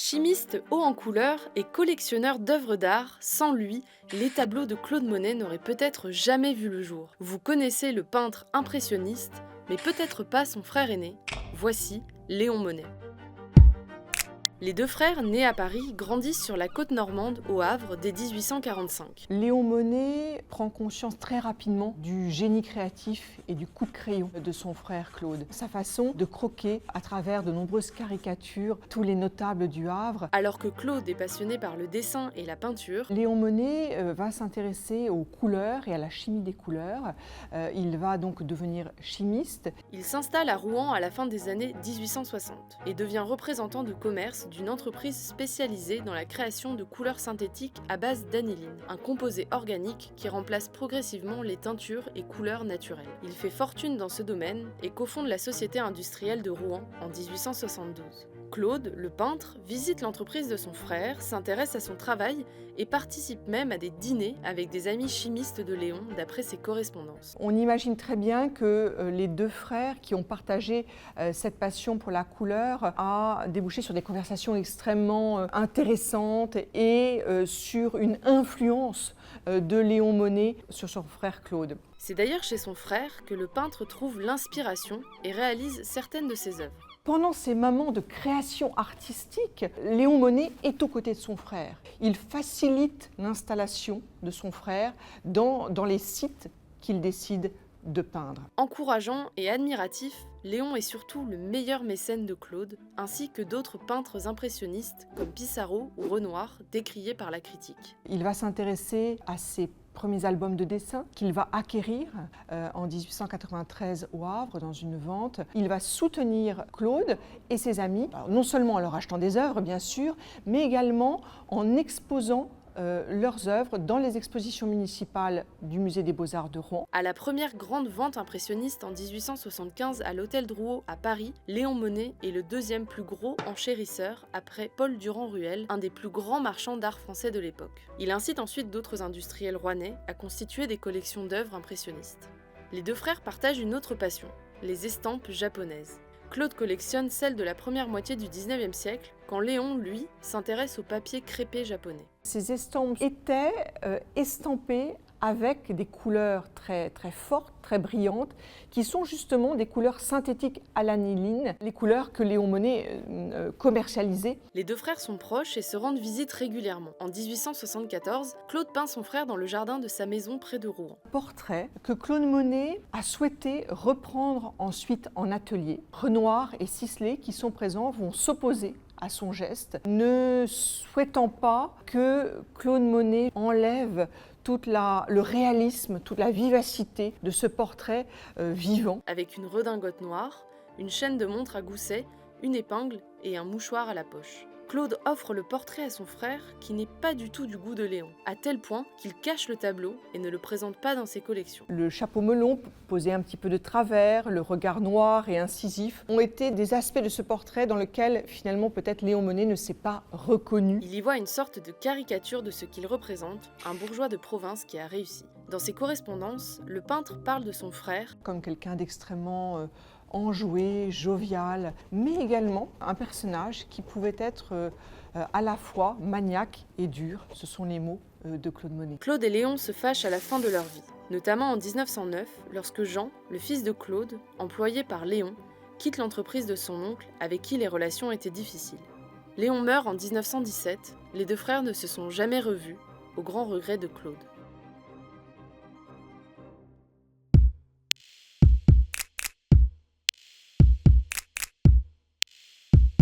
Chimiste haut en couleur et collectionneur d'œuvres d'art, sans lui, les tableaux de Claude Monet n'auraient peut-être jamais vu le jour. Vous connaissez le peintre impressionniste, mais peut-être pas son frère aîné. Voici Léon Monet. Les deux frères, nés à Paris, grandissent sur la côte normande, au Havre, dès 1845. Léon Monet prend conscience très rapidement du génie créatif et du coup de crayon de son frère Claude. Sa façon de croquer à travers de nombreuses caricatures tous les notables du Havre. Alors que Claude est passionné par le dessin et la peinture, Léon Monet va s'intéresser aux couleurs et à la chimie des couleurs. Il va donc devenir chimiste. il s'installe à Rouen à la fin des années 1860 et devient représentant de commerce d'une entreprise spécialisée dans la création de couleurs synthétiques à base d'aniline, un composé organique qui remplace progressivement les teintures et couleurs naturelles. Il fait fortune dans ce domaine et cofonde la Société industrielle de Rouen en 1872. Claude, le peintre, visite l'entreprise de son frère, s'intéresse à son travail et participe même à des dîners avec des amis chimistes de Léon, d'après ses correspondances. On imagine très bien que les deux frères qui ont partagé cette passion pour la couleur a débouché sur des conversations extrêmement intéressantes et sur une influence de Léon Monet sur son frère Claude. C'est d'ailleurs chez son frère que le peintre trouve l'inspiration et réalise certaines de ses œuvres. Pendant ces moments de création artistique, Léon Monet est aux côtés de son frère. Il facilite l'installation de son frère dans les sites qu'il décide de peindre. Encourageant et admiratif, Léon est surtout le meilleur mécène de Claude, ainsi que d'autres peintres impressionnistes comme Pissarro ou Renoir, décriés par la critique. Il va s'intéresser à ses premiers albums de dessin qu'il va acquérir en 1893 au Havre dans une vente. Il va soutenir Claude et ses amis, alors non seulement en leur achetant des œuvres bien sûr, mais également en exposant leurs œuvres dans les expositions municipales du Musée des Beaux-Arts de Rouen. À la première grande vente impressionniste en 1875 à l'Hôtel Drouot à Paris, Léon Monet est le deuxième plus gros enchérisseur après Paul Durand-Ruel, un des plus grands marchands d'art français de l'époque. Il incite ensuite d'autres industriels rouennais à constituer des collections d'œuvres impressionnistes. Les deux frères partagent une autre passion, les estampes japonaises. Claude collectionne celles de la première moitié du 19e siècle, quand Léon, lui, s'intéresse au papier crêpé japonais. Ces estampes étaient estampées avec des couleurs très, très fortes, très brillantes, qui sont justement des couleurs synthétiques à l'aniline, les couleurs que Léon Monet commercialisait. Les deux frères sont proches et se rendent visite régulièrement. En 1874, Claude peint son frère dans le jardin de sa maison près de Rouen. Portrait que Claude Monet a souhaité reprendre ensuite en atelier. Renoir et Sisley, qui sont présents, vont s'opposer à son geste, ne souhaitant pas que Claude Monet enlève tout le réalisme, toute la vivacité de ce portrait vivant. Avec une redingote noire, une chaîne de montre à gousset, une épingle et un mouchoir à la poche. Claude offre le portrait à son frère qui n'est pas du tout du goût de Léon, à tel point qu'il cache le tableau et ne le présente pas dans ses collections. Le chapeau melon, posé un petit peu de travers, le regard noir et incisif, ont été des aspects de ce portrait dans lequel finalement peut-être Léon Monet ne s'est pas reconnu. Il y voit une sorte de caricature de ce qu'il représente, un bourgeois de province qui a réussi. Dans ses correspondances, le peintre parle de son frère comme quelqu'un d'extrêmement enjoué, jovial, mais également un personnage qui pouvait être à la fois maniaque et dur. Ce sont les mots de Claude Monet. Claude et Léon se fâchent à la fin de leur vie, notamment en 1909, lorsque Jean, le fils de Claude, employé par Léon, quitte l'entreprise de son oncle avec qui les relations étaient difficiles. Léon meurt en 1917, les deux frères ne se sont jamais revus, au grand regret de Claude.